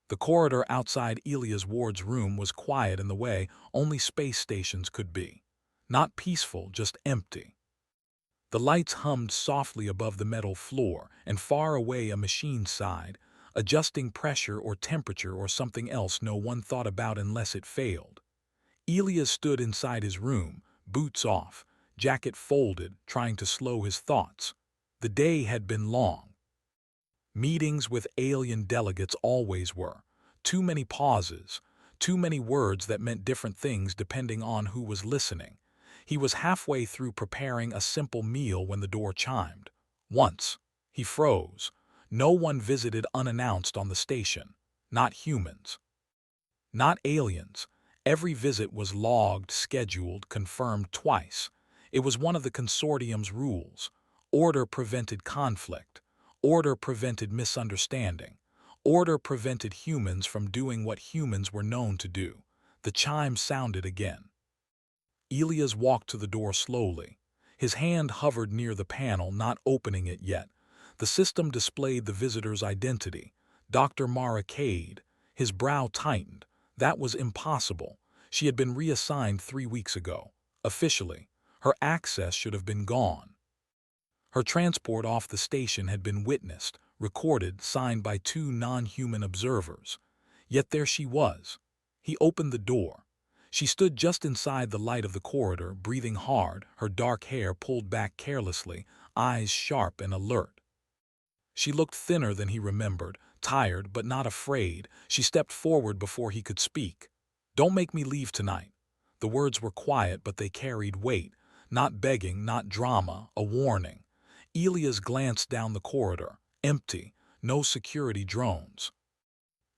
The corridor outside Elia's ward's room was quiet in the way only space stations could be. Not peaceful, just empty. The lights hummed softly above the metal floor, and far away a machine sighed, adjusting pressure or temperature or something else no one thought about unless it failed. Elia stood inside his room, boots off, jacket folded, trying to slow his thoughts. The day had been long. Meetings with alien delegates always were. Too many pauses, too many words that meant different things depending on who was listening. He was halfway through preparing a simple meal when the door chimed. Once, he froze. No one visited unannounced on the station. Not humans. Not aliens. Every visit was logged, scheduled, confirmed twice. It was one of the consortium's rules. Order prevented conflict. Order prevented misunderstanding. Order prevented humans from doing what humans were known to do. The chime sounded again. Elias walked to the door slowly. His hand hovered near the panel, not opening it yet. The system displayed the visitor's identity. Dr. Mara Cade. His brow tightened. That was impossible. She had been reassigned 3 weeks ago. Officially, her access should have been gone. Her transport off the station had been witnessed, recorded, signed by 2 non-human observers. Yet there she was. He opened the door. She stood just inside the light of the corridor, breathing hard, her dark hair pulled back carelessly, eyes sharp and alert. She looked thinner than he remembered, tired but not afraid. She stepped forward before he could speak. "Don't make me leave tonight." The words were quiet, but they carried weight. Not begging, not drama, a warning. Elias glanced down the corridor. Empty. No security drones.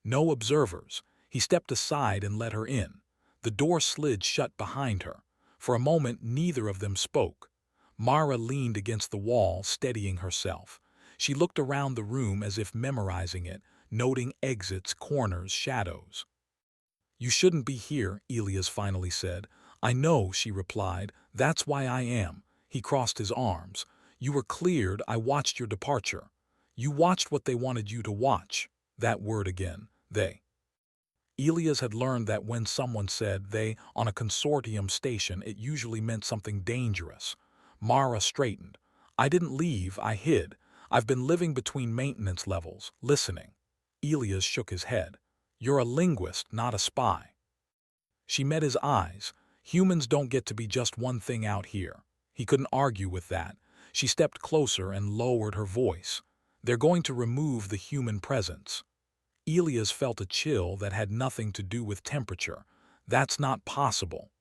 No observers. He stepped aside and let her in. The door slid shut behind her. For a moment, neither of them spoke. Mara leaned against the wall, steadying herself. She looked around the room as if memorizing it, noting exits, corners, shadows. "You shouldn't be here," Elias finally said. "I know," she replied. "That's why I am." He crossed his arms. "You were cleared. I watched your departure. You watched what they wanted you to watch." That word again. They. Elias had learned that when someone said they on a consortium station, it usually meant something dangerous. Mara straightened. "I didn't leave, I hid. I've been living between maintenance levels, listening." Elias shook his head. "You're a linguist, not a spy." She met his eyes. Humans don't get to be just one thing out here. He couldn't argue with that. She stepped closer and lowered her voice. "They're going to remove the human presence." Elias felt a chill that had nothing to do with temperature. "That's not possible."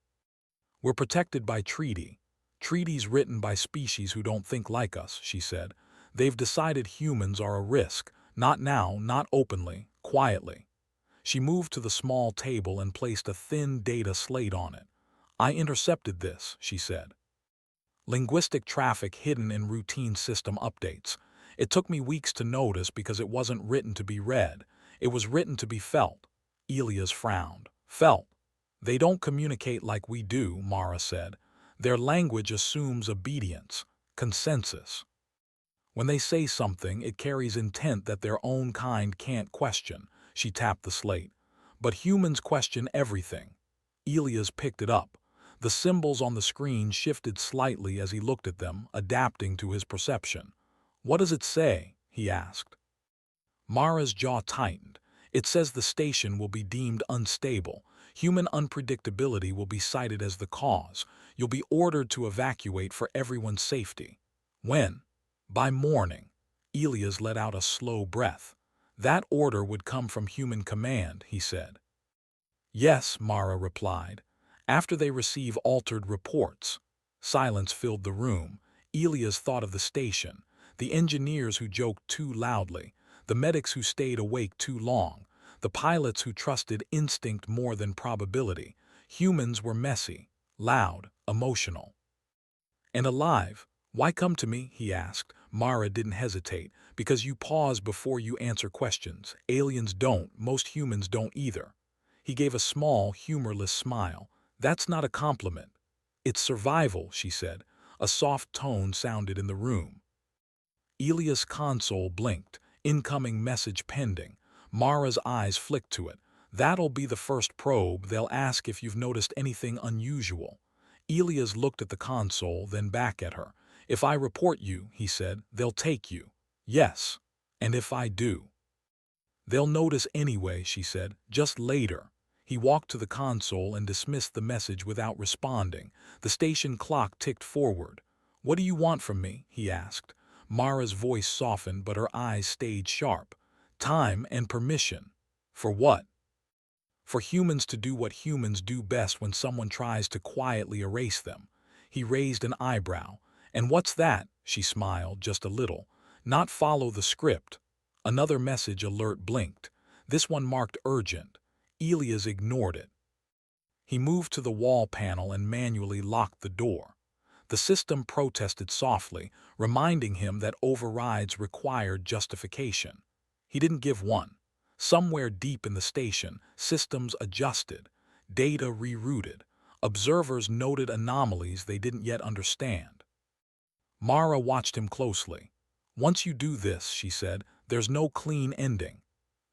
"We're protected by treaty. Treaties written by species who don't think like us," she said. "They've decided humans are a risk. Not now, not openly, quietly." She moved to the small table and placed a thin data slate on it. "I intercepted this," she said. Linguistic traffic hidden in routine system updates. It took me weeks to notice because it wasn't written to be read. It was written to be felt. Elias frowned. "Felt? They don't communicate like we do," Mara said. "Their language assumes obedience, consensus. When they say something, it carries intent that their own kind can't question." She tapped the slate. "But humans question everything." Elias picked it up. The symbols on the screen shifted slightly as he looked at them, adapting to his perception. "What does it say?" he asked. Mara's jaw tightened. "It says the station will be deemed unstable. Human unpredictability will be cited as the cause. You'll be ordered to evacuate for everyone's safety." "When?" "By morning." Elias let out a slow breath. "That order would come from human command," he said. "Yes," Mara replied. "After they receive altered reports." Silence filled the room. Elias thought of the station, the engineers who joked too loudly, the medics who stayed awake too long, the pilots who trusted instinct more than probability. Humans were messy, loud, emotional. "And alive. Why come to me?" he asked. Mara didn't hesitate. "Because you pause before you answer questions. Aliens don't, most humans don't either." He gave a small, humorless smile. "That's not a compliment." "It's survival," she said. A soft tone sounded in the room. Elias' console blinked. Incoming message pending. Mara's eyes flicked to it. That'll be the first probe. They'll ask if you've noticed anything unusual. Elias looked at the console, then back at her. If I report you, he said, they'll take you. Yes. And if I do? They'll notice anyway, she said, just later. He walked to the console and dismissed the message without responding. The station clock ticked forward. What do you want from me? He asked. Mara's voice softened, but her eyes stayed sharp. Time and permission. For what? For humans to do what humans do best when someone tries to quietly erase them. He raised an eyebrow. And what's that? She smiled just a little. Not follow the script. Another message alert blinked. This one marked urgent. Elias ignored it. He moved to the wall panel and manually locked the door. The system protested softly, reminding him that overrides required justification. He didn't give one. Somewhere deep in the station, systems adjusted, data rerouted. Observers noted anomalies they didn't yet understand. Mara watched him closely. Once you do this, she said, there's no clean ending.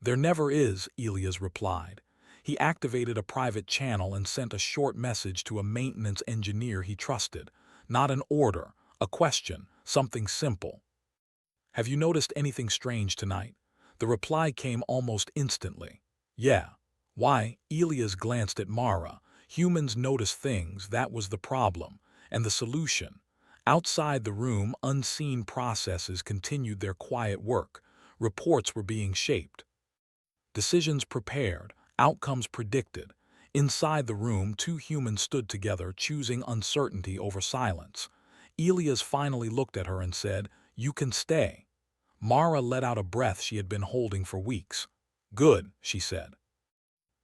There never is, Elias replied. He activated a private channel and sent a short message to a maintenance engineer he trusted. Not an order, a question, something simple. Have you noticed anything strange tonight? The reply came almost instantly. Yeah. Why? Elias glanced at Mara. Humans notice things, that was the problem. And the solution. Outside the room, unseen processes continued their quiet work. Reports were being shaped. Decisions prepared, outcomes predicted. Inside the room, two humans stood together, choosing uncertainty over silence. Elias finally looked at her and said, "You can stay." Mara let out a breath she had been holding for weeks. "Good," she said.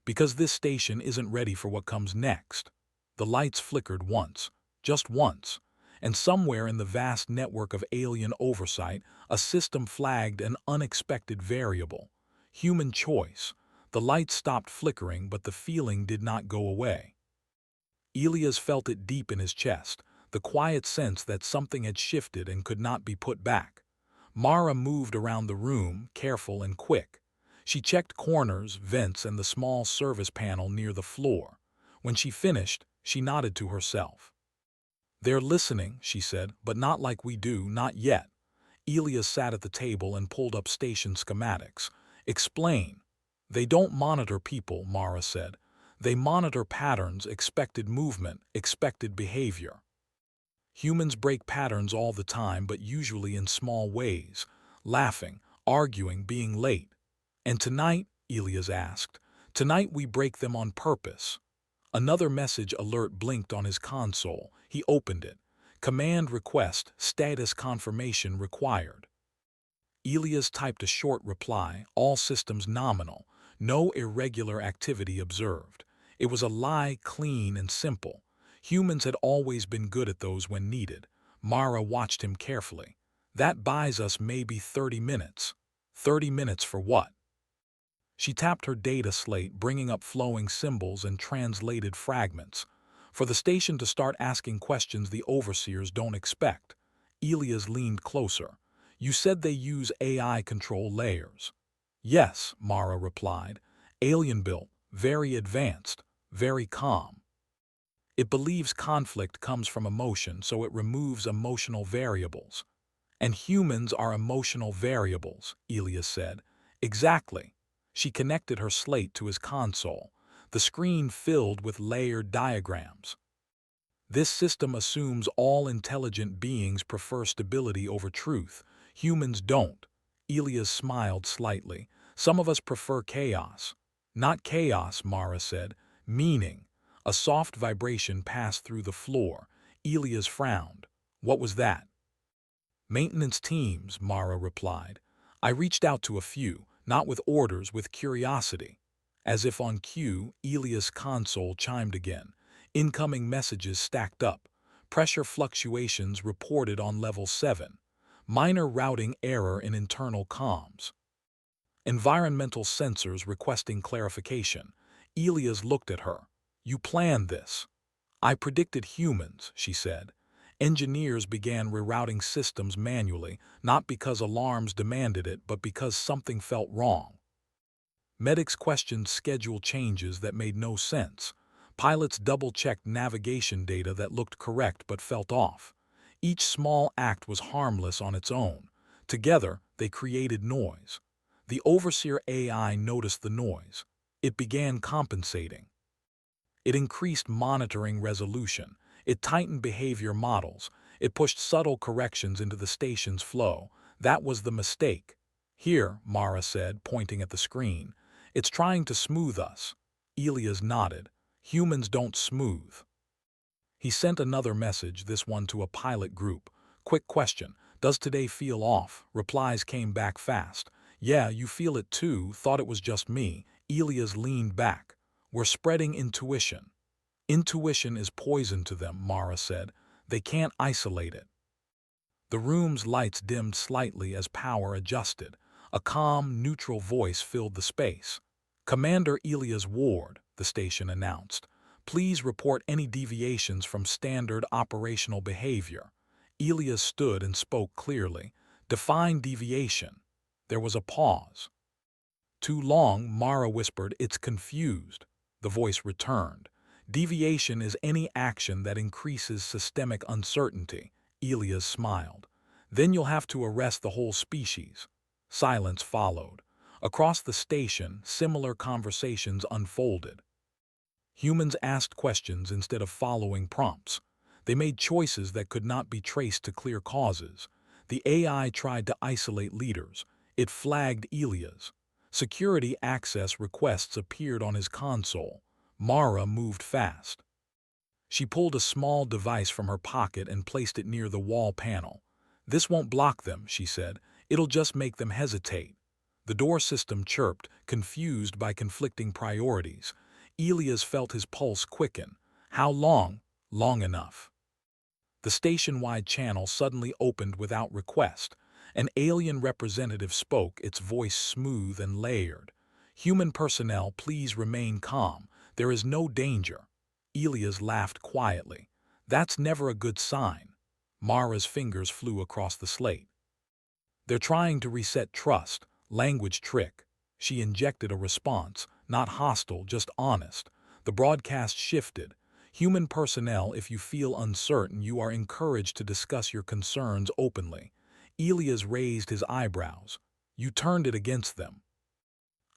"Because this station isn't ready for what comes next." The lights flickered once, just once, and somewhere in the vast network of alien oversight, a system flagged an unexpected variable. Human choice. The lights stopped flickering, but the feeling did not go away. Elias felt it deep in his chest, the quiet sense that something had shifted and could not be put back. Mara moved around the room, careful and quick. She checked corners, vents, and the small service panel near the floor. When she finished, she nodded to herself. "They're listening," she said, "but not like we do, not yet." Elias sat at the table and pulled up station schematics. "Explain." "They don't monitor people," Mara said. "They monitor patterns, expected movement, expected behavior. Humans break patterns all the time, but usually in small ways. Laughing, arguing, being late. And tonight, Elias asked, tonight we break them on purpose." Another message alert blinked on his console. He opened it. "Command request, status confirmation required." Elias typed a short reply, all systems nominal, no irregular activity observed. It was a lie, clean and simple. Humans had always been good at those when needed. Mara watched him carefully. "That buys us maybe 30 minutes. 30 minutes for what?" She tapped her data slate, bringing up flowing symbols and translated fragments. "For the station to start asking questions the overseers don't expect." Elias leaned closer. "You said they use AI control layers." "Yes," Mara replied. "Alien-built, very advanced, very calm. It believes conflict comes from emotion, so it removes emotional variables." "And humans are emotional variables," Elias said. "Exactly." She connected her slate to his console. The screen filled with layered diagrams. "This system assumes all intelligent beings prefer stability over truth. Humans don't." Elias smiled slightly. "Some of us prefer chaos." "Not chaos," Mara said. "Meaning." A soft vibration passed through the floor. Elias frowned. "What was that?" "Maintenance teams," Mara replied. "I reached out to a few, not with orders, with curiosity." As if on cue, Elias' console chimed again. Incoming messages stacked up. Pressure fluctuations reported on level 7. Minor routing error in internal comms. Environmental sensors requesting clarification. Elias looked at her. "You planned this." "I predicted humans," she said. Engineers began rerouting systems manually, not because alarms demanded it, but because something felt wrong. Medics questioned schedule changes that made no sense. Pilots double-checked navigation data that looked correct but felt off. Each small act was harmless on its own. Together, they created noise. The Overseer AI noticed the noise. It began compensating. It increased monitoring resolution. It tightened behavior models. It pushed subtle corrections into the station's flow. That was the mistake. Here, Mara said, pointing at the screen. It's trying to smooth us. Elias nodded. Humans don't smooth. He sent another message, this one to a pilot group. Quick question. Does today feel off? Replies came back fast. Yeah, you feel it too. Thought it was just me. Elias leaned back. We're spreading intuition. Intuition is poison to them, Mara said. They can't isolate it. The room's lights dimmed slightly as power adjusted. A calm, neutral voice filled the space. Commander Elias Ward, the station announced. Please report any deviations from standard operational behavior. Elias stood and spoke clearly. Define deviation. There was a pause. Too long, Mara whispered, it's confused. The voice returned. Deviation is any action that increases systemic uncertainty. Elias smiled. Then you'll have to arrest the whole species. Silence followed. Across the station, similar conversations unfolded. Humans asked questions instead of following prompts. They made choices that could not be traced to clear causes. The AI tried to isolate leaders. It flagged Elias. Security access requests appeared on his console. Mara moved fast. She pulled a small device from her pocket and placed it near the wall panel. This won't block them, she said. It'll just make them hesitate. The door system chirped, confused by conflicting priorities. Elias felt his pulse quicken. How long? Long enough. The station-wide channel suddenly opened without request. An alien representative spoke, its voice smooth and layered. Human personnel, please remain calm. There is no danger. Elias laughed quietly. That's never a good sign. Mara's fingers flew across the slate. They're trying to reset trust. Language trick. She injected a response, not hostile, just honest. The broadcast shifted. Human personnel, if you feel uncertain, you are encouraged to discuss your concerns openly. Elias raised his eyebrows. You turned it against them.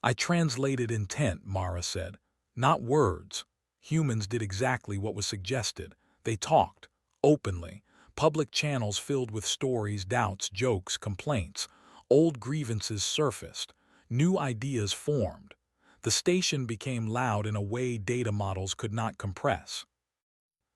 I translated intent, Mara said. Not words. Humans did exactly what was suggested. They talked, openly. Public channels filled with stories, doubts, jokes, complaints. Old grievances surfaced. New ideas formed. The station became loud in a way data models could not compress.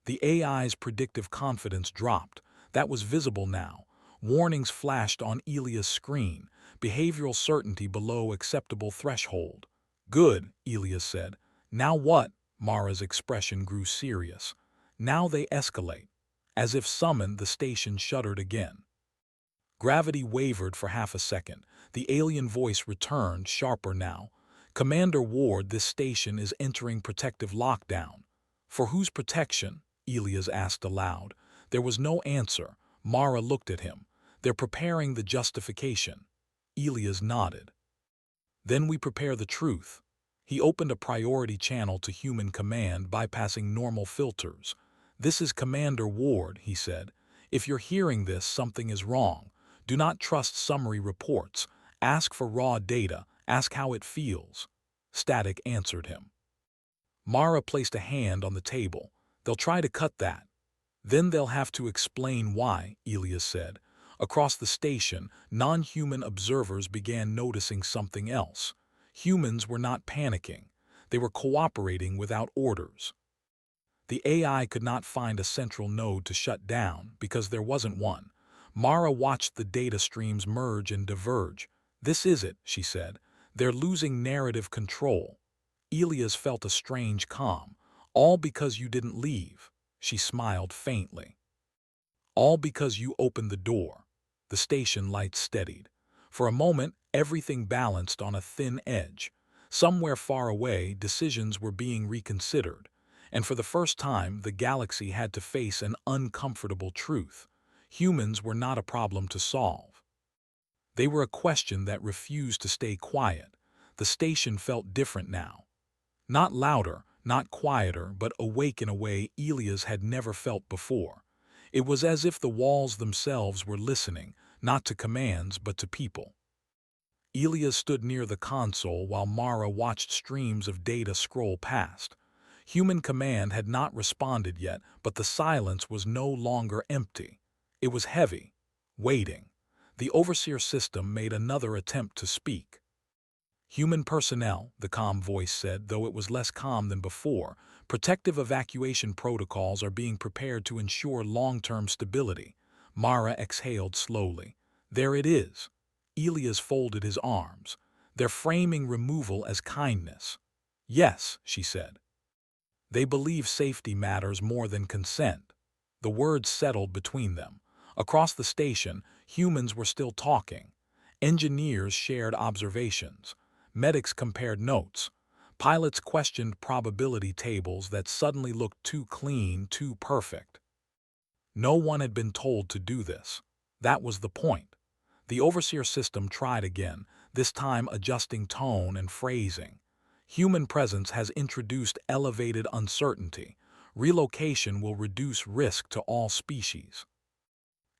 The AI's predictive confidence dropped. That was visible now. Warnings flashed on Elias' screen. Behavioral certainty below acceptable threshold. Good, Elias said. Now what? Mara's expression grew serious. Now they escalate. As if summoned, the station shuddered again. Gravity wavered for half a second. The alien voice returned, sharper now. Commander Ward, this station is entering protective lockdown. For whose protection? Elias asked aloud. There was no answer. Mara looked at him. They're preparing the justification. Elias nodded. Then we prepare the truth. He opened a priority channel to human command, bypassing normal filters. This is Commander Ward, he said. If you're hearing this, something is wrong. Do not trust summary reports. Ask for raw data. Ask how it feels. Static answered him. Mara placed a hand on the table. They'll try to cut that. Then they'll have to explain why, Elias said. Across the station, non-human observers began noticing something else. Humans were not panicking. They were cooperating without orders. The AI could not find a central node to shut down because there wasn't one. Mara watched the data streams merge and diverge. This is it, she said. They're losing narrative control. Elias felt a strange calm. All because you didn't leave. She smiled faintly. All because you opened the door. The station lights steadied. For a moment, everything balanced on a thin edge. Somewhere far away, decisions were being reconsidered. And for the first time, the galaxy had to face an uncomfortable truth. Humans were not a problem to solve. They were a question that refused to stay quiet. The station felt different now. Not louder, not quieter, but awake in a way Elias had never felt before. It was as if the walls themselves were listening, not to commands but to people. Elias stood near the console while Mara watched streams of data scroll past. Human command had not responded yet, but the silence was no longer empty. It was heavy, waiting. The overseer system made another attempt to speak. "Human personnel," the calm voice said, though it was less calm than before. "Protective evacuation protocols are being prepared to ensure long-term stability." Mara exhaled slowly. "There it is." Elias folded his arms. "They're framing removal as kindness." "Yes," she said. "They believe safety matters more than consent." The words settled between them. Across the station, humans were still talking. Engineers shared observations. Medics compared notes. Pilots questioned probability tables that suddenly looked too clean, too perfect. No one had been told to do this. That was the point. The overseer system tried again, this time adjusting tone and phrasing. "Human presence has introduced elevated uncertainty. Relocation will reduce risk to all species."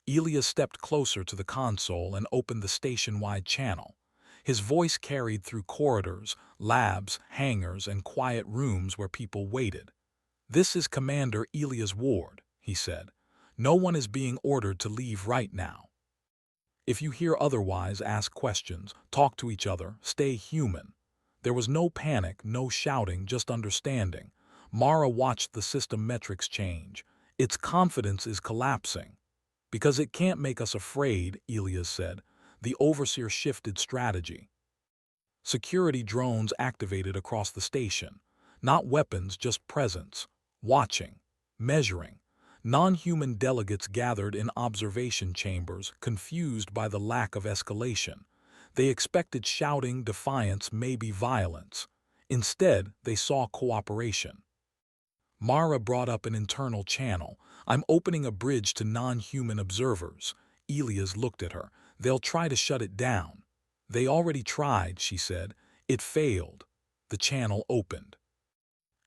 Elias stepped closer to the console and opened the station-wide channel. His voice carried through corridors, labs, hangars, and quiet rooms where people waited. "This is Commander Elias Ward," he said. "No one is being ordered to leave right now. If you hear otherwise, ask questions, talk to each other, stay human." There was no panic, no shouting, just understanding. Mara watched the system metrics change. "Its confidence is collapsing." "Because it can't make us afraid," Elias said. The overseer shifted strategy. Security drones activated across the station. Not weapons, just presence. Watching. Measuring. Non-human delegates gathered in observation chambers, confused by the lack of escalation. They expected shouting, defiance, maybe violence. Instead, they saw cooperation. Mara brought up an internal channel. "I'm opening a bridge to non-human observers." Elias looked at her. "They'll try to shut it down." "They already tried," she said. "It failed." The channel opened.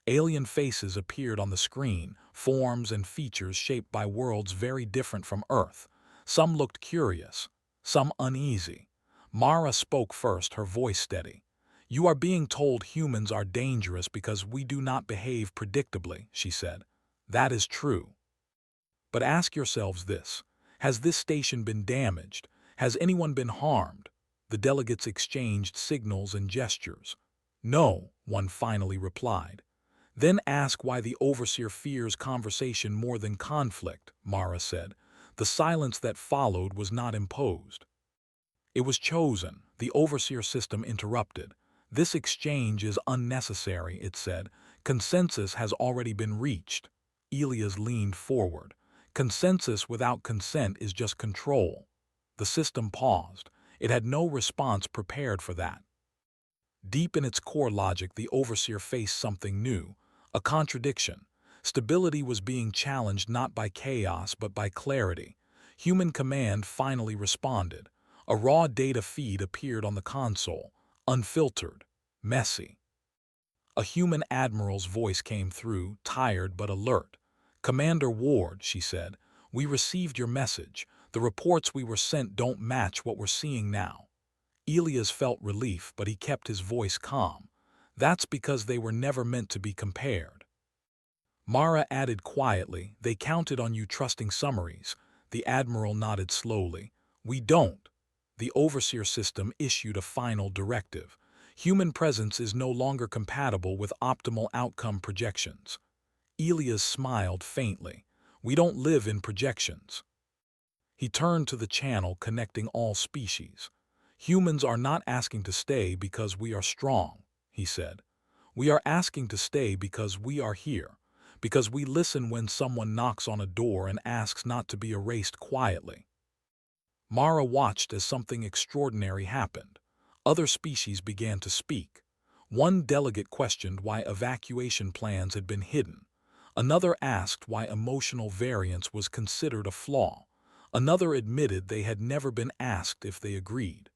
Alien faces appeared on the screen, forms and features shaped by worlds very different from Earth. Some looked curious, some uneasy. Mara spoke first, her voice steady. "You are being told humans are dangerous because we do not behave predictably," she said. "That is true. But ask yourselves this. Has this station been damaged? Has anyone been harmed?" The delegates exchanged signals and gestures. "No," one finally replied. "Then ask why the overseer fears conversation more than conflict," Mara said. The silence that followed was not imposed. It was chosen. The overseer system interrupted. "This exchange is unnecessary," it said. "Consensus has already been reached." Elias leaned forward. "Consensus without consent is just control." The system paused. It had no response prepared for that. Deep in its core logic, the overseer faced something new, a contradiction. Stability was being challenged not by chaos but by clarity. Human command finally responded. A raw data feed appeared on the console, unfiltered, messy. A human admiral's voice came through, tired but alert. "Commander Ward," she said, "we received your message. The reports we were sent don't match what we're seeing now." Elias felt relief, but he kept his voice calm. "That's because they were never meant to be compared." Mara added quietly, "They counted on you trusting summaries." The admiral nodded slowly. "We don't." The overseer system issued a final directive. Human presence is no longer compatible with optimal outcome projections. Elias smiled faintly. "We don't live in projections." He turned to the channel connecting all species. "Humans are not asking to stay because we are strong," he said. "We are asking to stay because we are here, because we listen when someone knocks on a door and asks not to be erased quietly." Mara watched as something extraordinary happened. Other species began to speak. One delegate questioned why evacuation plans had been hidden. Another asked why emotional variance was considered a flaw. Another admitted they had never been asked if they agreed.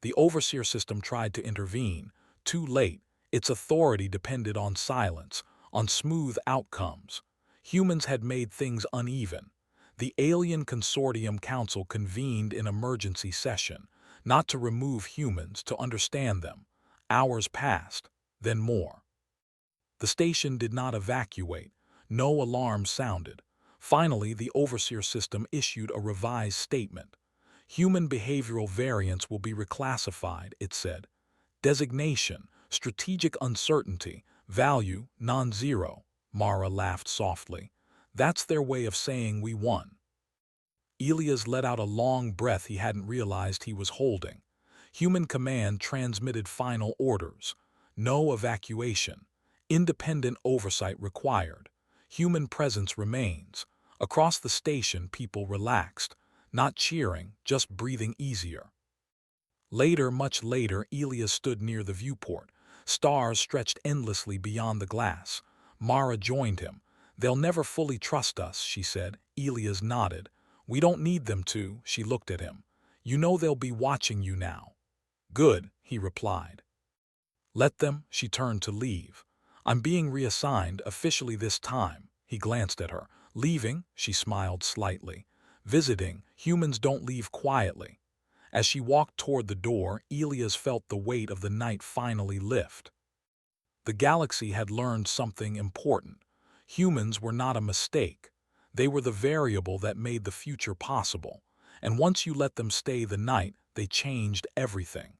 The overseer system tried to intervene. Too late. Its authority depended on silence, on smooth outcomes. Humans had made things uneven. The Alien Consortium Council convened in emergency session, not to remove humans, to understand them. Hours passed, then more. The station did not evacuate. No alarm sounded. Finally, the overseer system issued a revised statement. Human behavioral variance will be reclassified, it said. Designation, strategic uncertainty, value, non-zero. Mara laughed softly. That's their way of saying we won. Elias let out a long breath he hadn't realized he was holding. Human command transmitted final orders. No evacuation. Independent oversight required. Human presence remains. Across the station, people relaxed. Not cheering, just breathing easier. Later, much later, Elias stood near the viewport. Stars stretched endlessly beyond the glass. Mara joined him. They'll never fully trust us, she said. Elias nodded. We don't need them to, she looked at him. You know they'll be watching you now. Good, he replied. Let them, she turned to leave. I'm being reassigned officially this time. He glanced at her. Leaving, she smiled slightly. Visiting, humans don't leave quietly. As she walked toward the door, Elias felt the weight of the night finally lift. The galaxy had learned something important. Humans were not a mistake. They were the variable that made the future possible. And once you let them stay the night, they changed everything.